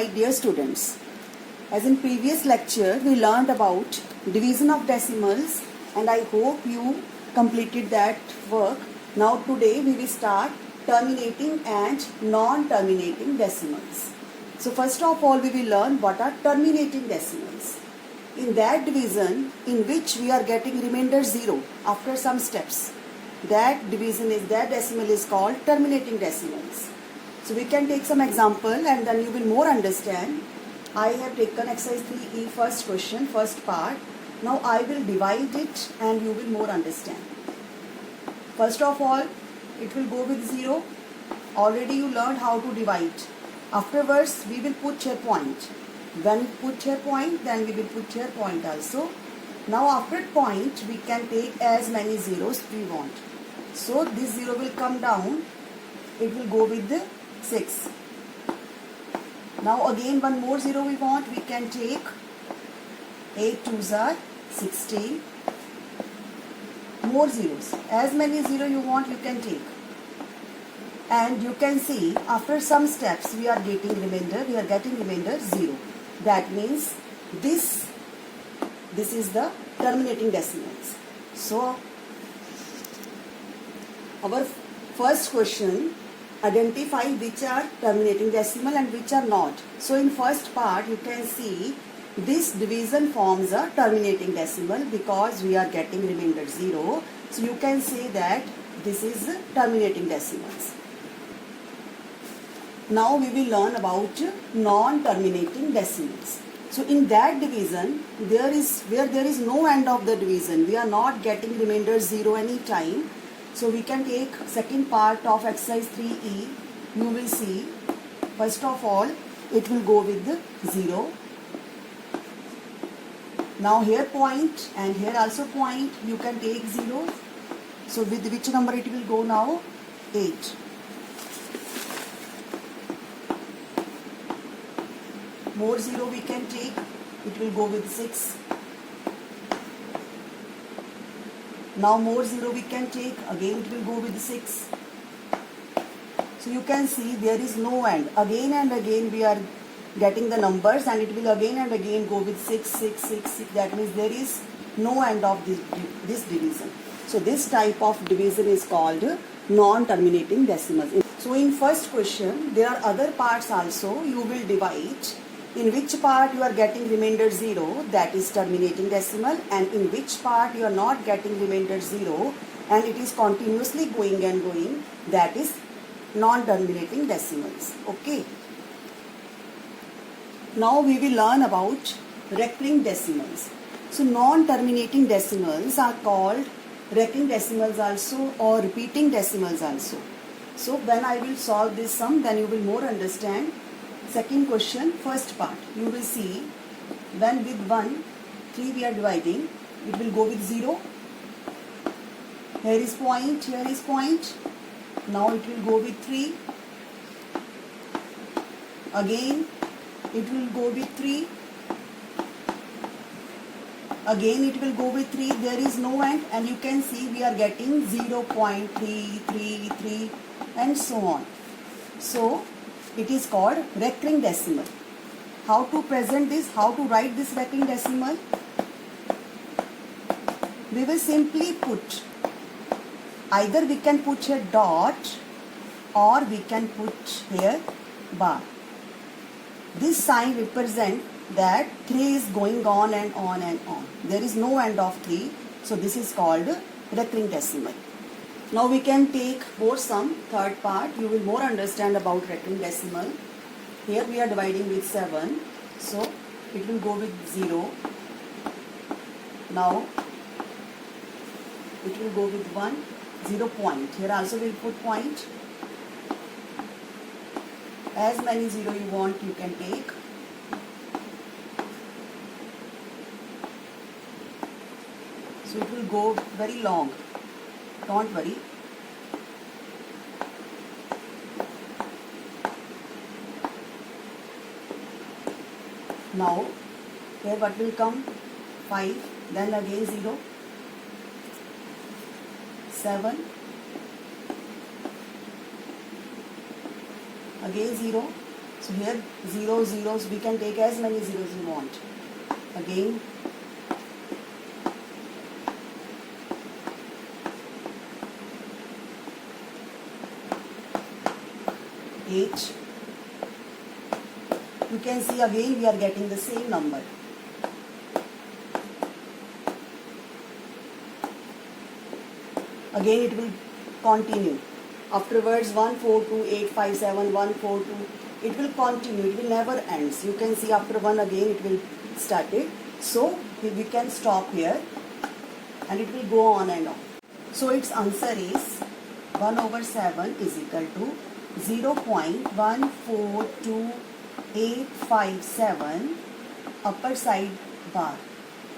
my dear students. As in previous lecture, we learned about division of decimals and I hope you completed that work. Now today we will start terminating and non-terminating decimals. So first of all we will learn what are terminating decimals. In that division in which we are getting remainder 0 after some steps, that decimal is called terminating decimals. So we can take some example and then you will more understand. I have taken exercise 3E first question, first part. Now I will divide it and you will more understand. First of all, it will go with 0. Already you learned how to divide. Afterwards, we will put here point. When we put here point, then we will put here point also. Now after point, we can take as many zeros we want. So this 0 will come down. It will go with the 6. Now again one more 0 we want. We can take 8 2s are 16. More zeros. As many 0 you want you can take. And you can see after some steps we are getting remainder 0. That means this is the terminating decimals. So our first question, identify which are terminating decimal and which are not. So in first part you can see this division forms a terminating decimal because we are getting remainder 0. So you can say that this is terminating decimals. Now we will learn about non-terminating decimals. So in that division, where there is no end of the division, we are not getting remainder 0 any time. So we can take second part of exercise 3E. You will see, first of all, it will go with the 0. Now here point and here also point, you can take 0. So with which number it will go now? 8. More 0 we can take, it will go with 6. Now more 0 we can take, again it will go with 6. So you can see there is no end. Again and again we are getting the numbers and it will again and again go with 6, 6, 6, 6. That means there is no end of this division. So this type of division is called non-terminating decimals. So in first question, there are other parts also you will divide. In which part you are getting remainder 0, that is terminating decimal, and in which part you are not getting remainder 0 and it is continuously going and going, that is non-terminating decimals. Okay. Now we will learn about recurring decimals. So non-terminating decimals are called recurring decimals also or repeating decimals also. So when I will solve this sum, then you will more understand. Second question, first part, you will see when with 1, 3 we are dividing, it will go with 0. Here is point, here is point. Now it will go with 3. Again, it will go with 3. Again it will go with 3. There is no end and you can see we are getting 0.333 and so on. So it is called recurring decimal. How to present this? How to write this recurring decimal? We will simply put, either we can put here dot or we can put here bar. This sign represents that 3 is going on and on and on. There is no end of 3. So this is called recurring decimal. Now we can take more sum, third part. You will more understand about recurring decimal. Here we are dividing with 7. So it will go with 0. Now it will go with 1, 0 point. Here also we will put point. As many 0 you want you can take. So it will go very long. Don't worry. Now, here what will come? 5, then again 0, 7, again 0, So here 0 zeros, we can take as many zeros you want. Again, H. You can see again we are getting the same number. Again it will continue. Afterwards 1, 4, 2, 8, 5, 7, 1, 4, 2. It will continue. It will never end. You can see after 1 again it will start it. So we can stop here and it will go on and on. So its answer is 1/7 is equal to 0.142857 upper side bar.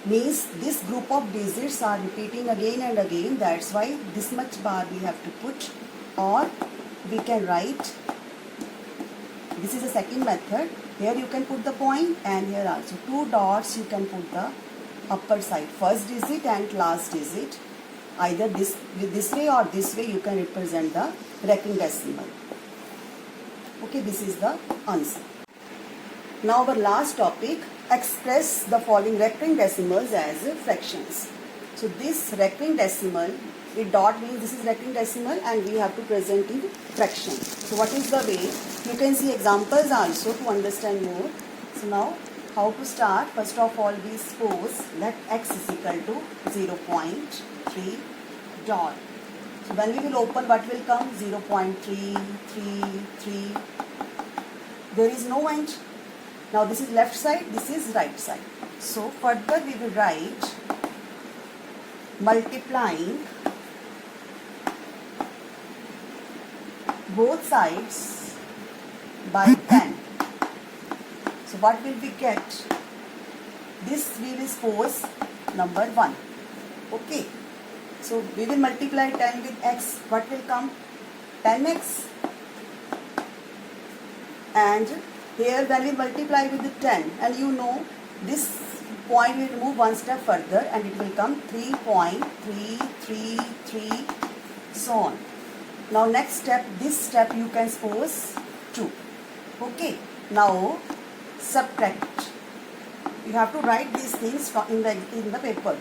Means this group of digits are repeating again and again. That's why this much bar we have to put, or we can write. This is the second method. Here you can put the point and here also 2 dots you can put the upper side, first digit and last digit. Either this way or this way you can represent the recurring decimal. Okay, this is the answer. Now our last topic, express the following recurring decimals as fractions. So this recurring decimal, with dot means this is recurring decimal and we have to present in fraction. So what is the way? You can see examples also to understand more. So now how to start? First of all we suppose that x is equal to 0.3 dot. So when we will open, what will come? 0.333. There is no end. Now this is left side, this is right side. So further we will write multiplying both sides by 10. So what will we get? This we will suppose number 1. Okay. So we will multiply 10 with x. What will come? 10x. And here when we multiply with the 10, and you know this point will move one step further and it will come 3.333, so on. Now next step, this step you can suppose 2. Okay. Now subtract. You have to write these things in the paper.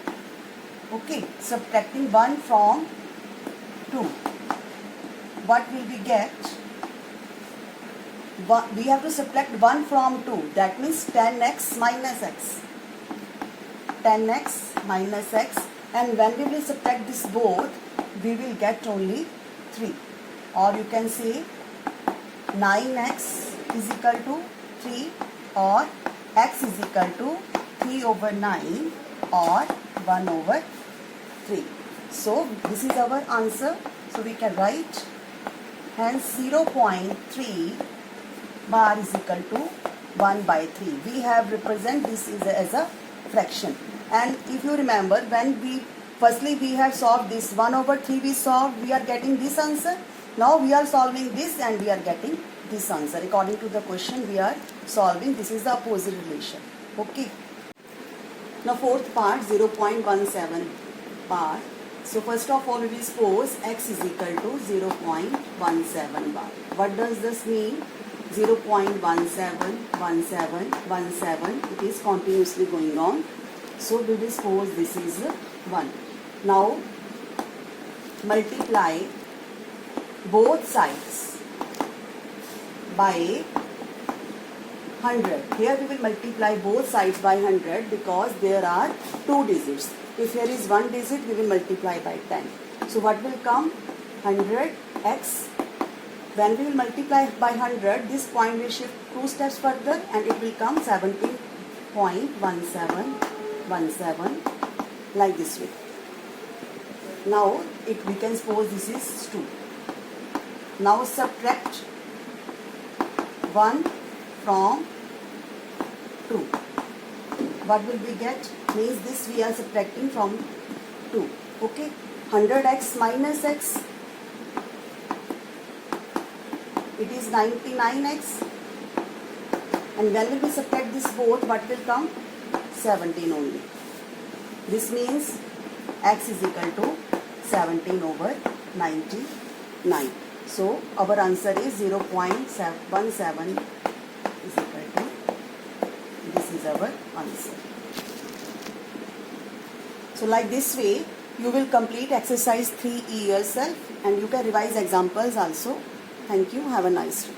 Okay. Subtracting 1 from 2. What will we get? We have to subtract 1 from 2. That means 10x minus x. 10x minus x. And when we will subtract this both, we will get only 3. Or you can say 9x is equal to 3, or x is equal to 3/9 or 1/3. So this is our answer. So we can write hence 0.3 bar is equal to 1/3. We have represent this as a fraction. And if you remember, when we have solved this 1/3 we solved, we are getting this answer. Now we are solving this and we are getting this answer. According to the question we are solving, this is the opposite relation. Okay. Now fourth part, 0.17 bar. So first of all we will suppose x is equal to 0.17 bar. What does this mean? 0.171717, it is continuously going on. So we will suppose this is 1. Now multiply both sides by 100. Here we will multiply both sides by 100 because there are 2 digits. If here is 1 digit, we will multiply by 10. So what will come? 100x. When we will multiply by 100, this point will shift 2 steps further and it will come 17.1717, like this way. Now we can suppose this is 2. Now subtract 1 from 2. What will we get? Means this we are subtracting from 2. Okay. 100x minus x. It is 99x. And when we subtract this both, what will come? 17 only. This means x is equal to 17/99. So our answer is 0.17 is our answer. So like this way, you will complete exercise 3E yourself, and you can revise examples also. Thank you. Have a nice day.